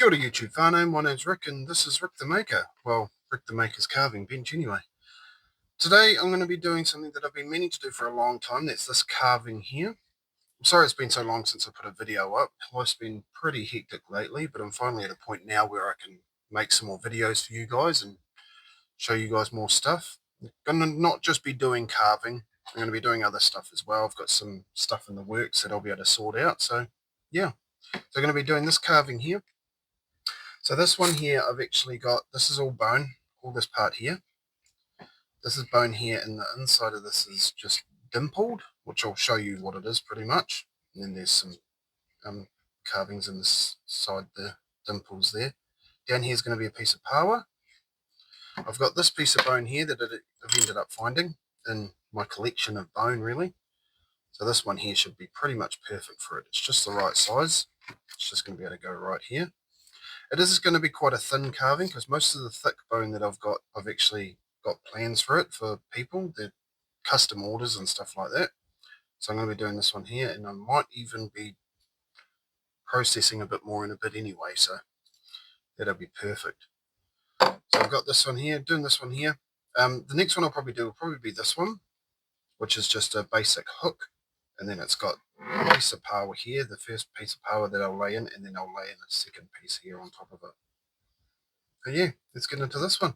Kia ora YouTube whānau, my name's Rick and this is Rick the Maker. Well, Rick the Maker's carving bench anyway. Today I'm going to be doing something that I've been meaning to do for a long time. That's this carving here. I'm sorry it's been so long since I put a video up. Life's been pretty hectic lately, but I'm finally at a point now where I can make some more videos for you guys and show you guys more stuff. I'm going to not just be doing carving, I'm going to be doing other stuff as well. I've got some stuff in the works that I'll be able to sort out. So yeah, so I'm going to be doing this carving here. So this one here, I've actually got, this is all bone, all this part here. This is bone here, and the inside of this is just dimpled, which I'll show you what it is pretty much. And then there's some carvings in this side, the dimples there. Down here is going to be a piece of Paua. I've got this piece of bone here that I've ended up finding in my collection of bone, really. So this one here should be pretty much perfect for it. It's just the right size. It's just going to be able to go right here. It is going to be quite a thin carving because most of the thick bone that I've got, I've actually got plans for it for people. They're custom orders and stuff like that. So I'm going to be doing this one here, and I might even be processing a bit more in a bit anyway, so that'll be perfect. So I've got this one here, doing this one here. The next one I'll probably do will probably be this one, which is just a basic hook, and then it's got a piece of Paua here, the first piece of Paua that I'll lay in, and then I'll lay in a second piece here on top of it. So yeah, let's get into this one.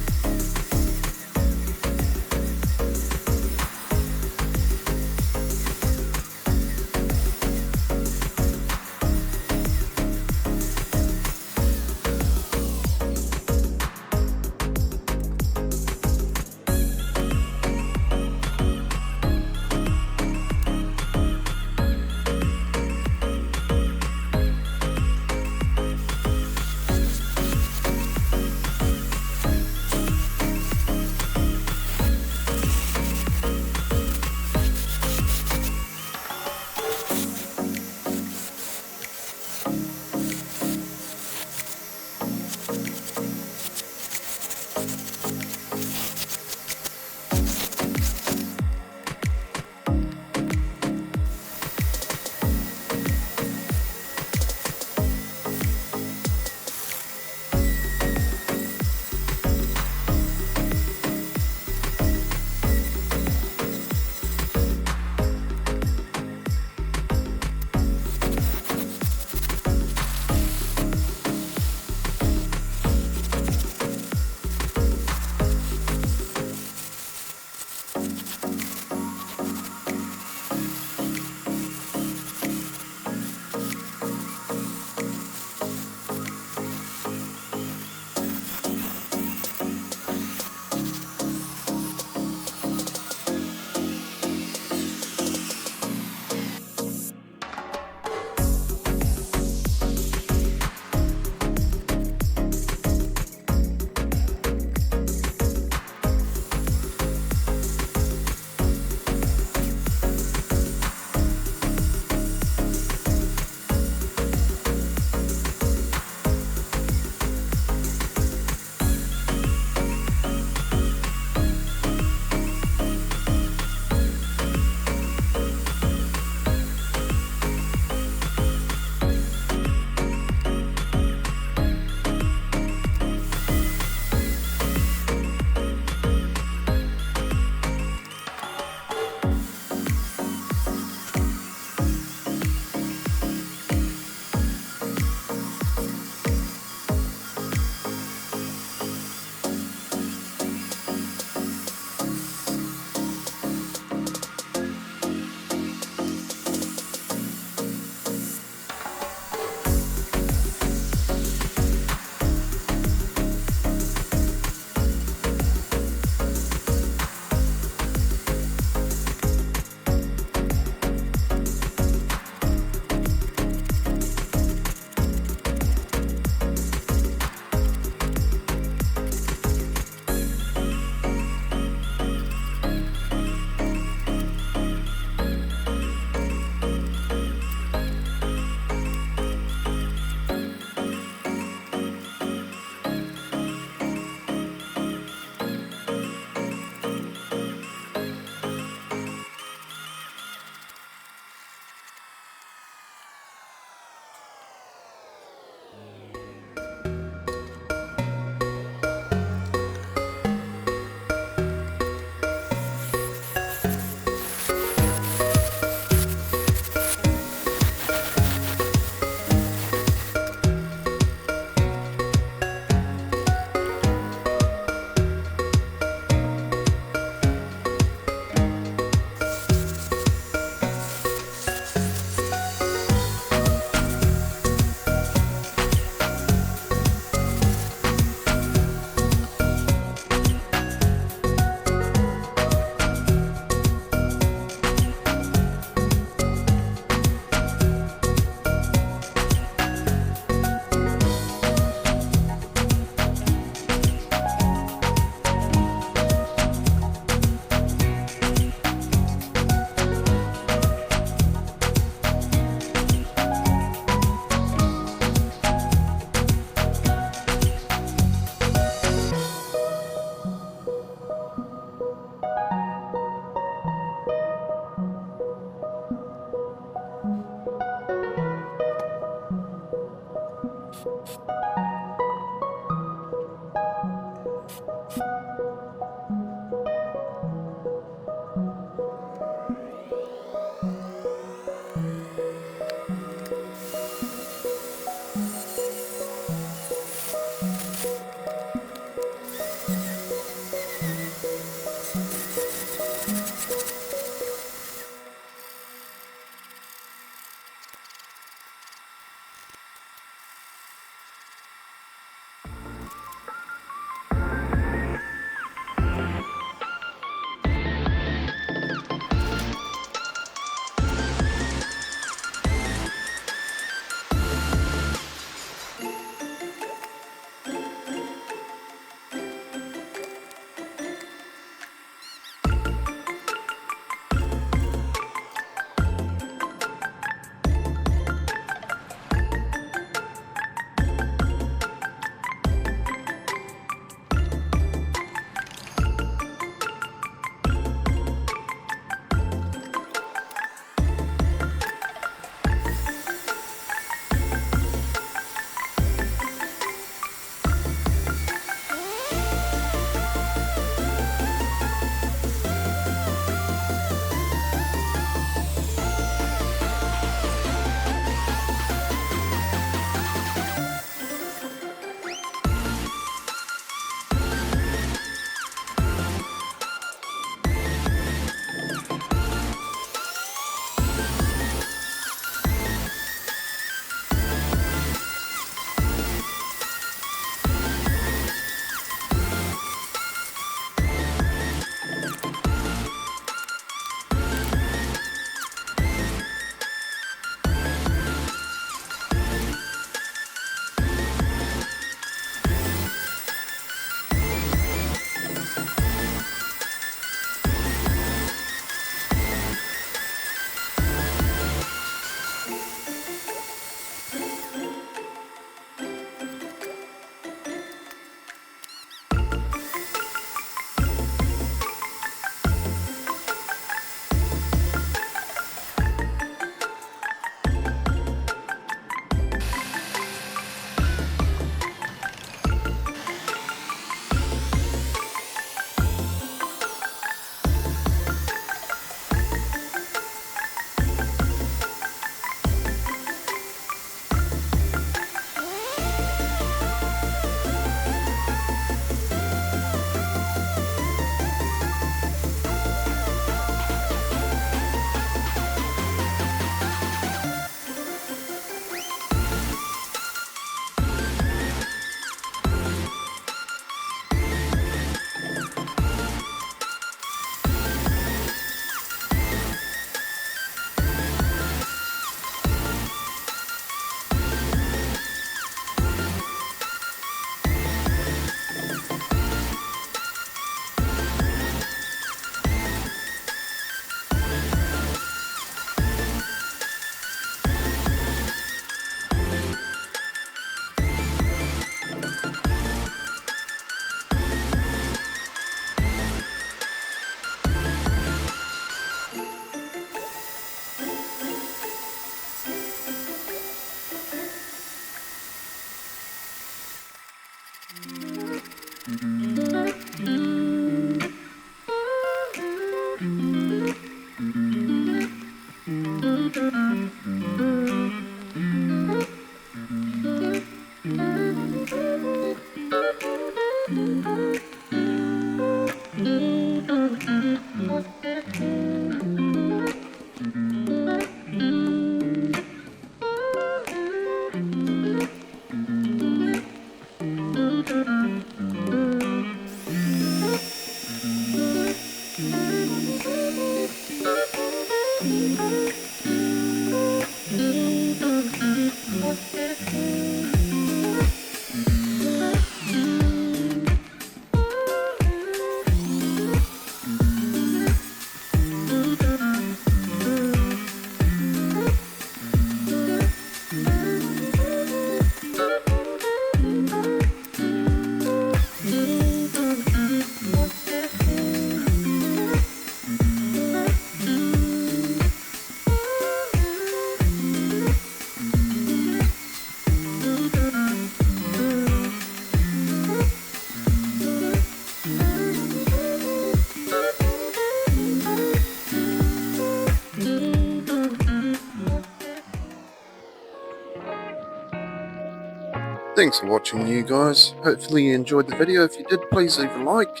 Thanks for watching, you guys. Hopefully you enjoyed the video. If you did, please leave a like.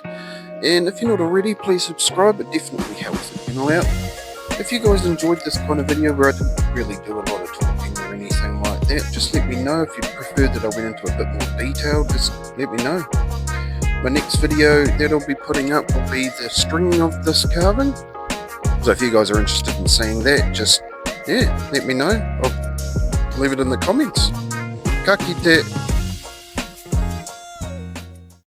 And if you're not already, please subscribe. It definitely helps the channel out. If you guys enjoyed this kind of video where I didn't really do a lot of talking or anything like that, just let me know. If you prefer that I went into a bit more detail, just let me know. My next video that I'll be putting up will be the stringing of this carving. So if you guys are interested in seeing that, just, yeah, let me know. I'll leave it in the comments. Ka kite.